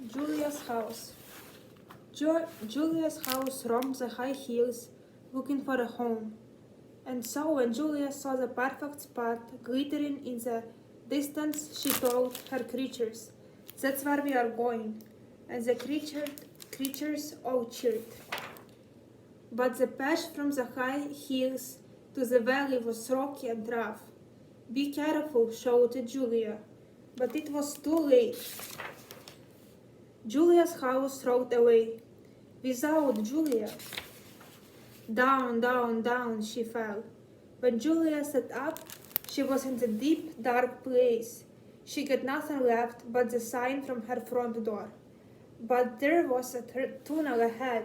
Julia's house. Julia's house roamed the high hills looking for a home. And so when Julia saw the perfect spot glittering in the distance, she told her creatures, "That's where we are going." And the creatures all cheered. But the path from the high hills to the valley was rocky and rough. "Be careful," shouted Julia. But it was too late. Julia's house rolled away. Without Julia. Down, down, down she fell. When Julia sat up, she was in the deep, dark place. She got nothing left but the sign from her front door. But there was a tunnel ahead,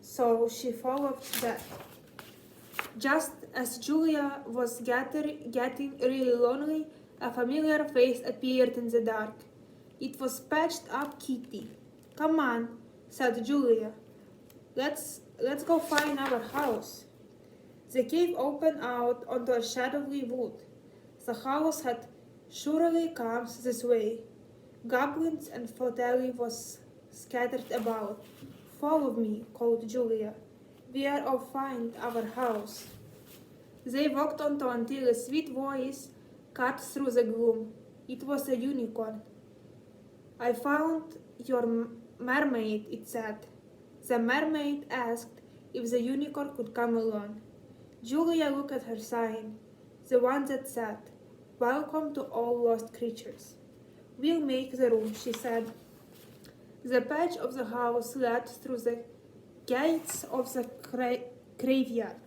so she followed that. Just as Julia was getting really lonely, a familiar face appeared in the dark. It was patched up Kitty. "Come on," said Julia. Let's go find our house." The cave opened out onto a shadowy wood. The house had surely come this way. Goblins and Flotelli was scattered about. "Follow me," called Julia. "We'll all find our house." They walked on until a sweet voice cut through the gloom. It was a unicorn. "I found your mermaid," it said. The mermaid asked if the unicorn could come along. Julia looked at her sign, the one that said, "Welcome to all lost creatures." "We'll make the room," she said. The patch of the house led through the gates of the graveyard.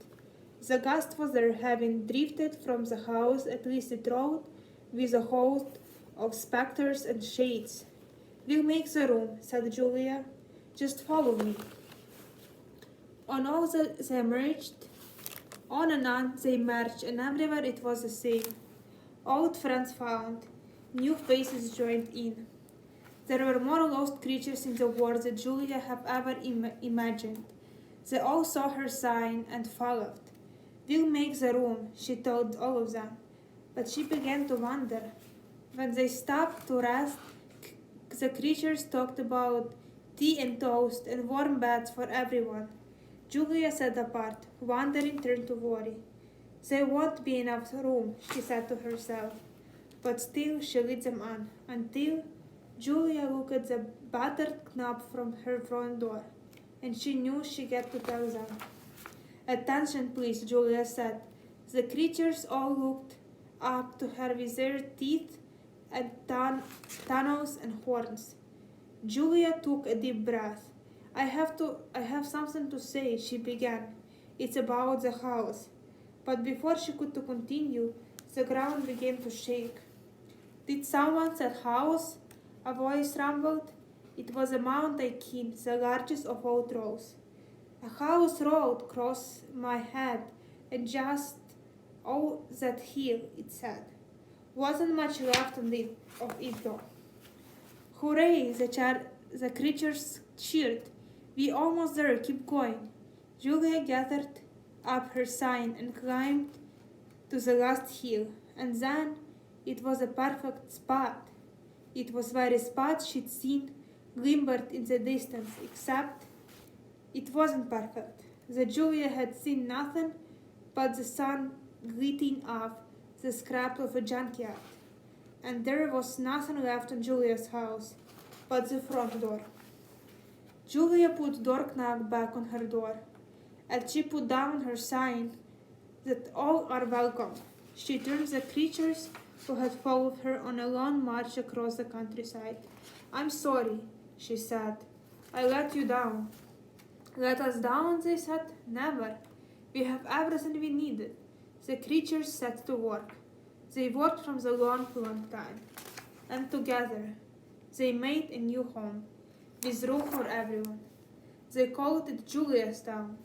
The ghost was there, having drifted from the house at least it rode with a host of specters and shades. "We'll make the room," said Julia. "Just follow me." On and on they marched, and everywhere it was the same. Old friends found, new faces joined in. There were more lost creatures in the world than Julia had ever imagined. They all saw her sign and followed. "We'll make the room," she told all of them. But she began to wonder. When they stopped to rest, the creatures talked about tea and toast and warm beds for everyone. Julia sat apart, wondering turned to worry. "There won't be enough room," she said to herself. But still she led them on, until Julia looked at the battered knob from her front door, and she knew she had to tell them. "Attention, please," Julia said. The creatures all looked up to her with their teeth and tunnels and horns. Julia took a deep breath. I have something to say," she began. "It's about the house." But before she could continue, the ground began to shake. "Did someone say house?" a voice rumbled. It was a mountain king, the largest of all trolls. "A house rolled across my head, and just all that hill," it said. "Wasn't much left of it though." "Hooray!" the creatures cheered. "We almost there, keep going." Julia gathered up her sign and climbed to the last hill, and then it was a perfect spot. It was very spot she'd seen glimmered in the distance, except it wasn't perfect. The Julia had seen nothing but the sun glittering off the scrap of a junkyard, and there was nothing left on Julia's house but the front door. Julia put door knob back on her door, and she put down her sign that all are welcome. She turned the creatures who had followed her on a long march across the countryside. "I'm sorry," she said. "I let you down." "Let us down?" they said. "Never. We have everything we needed." The creatures set to work. They worked from the long time, and together they made a new home, with room for everyone. They called it Julia's Town.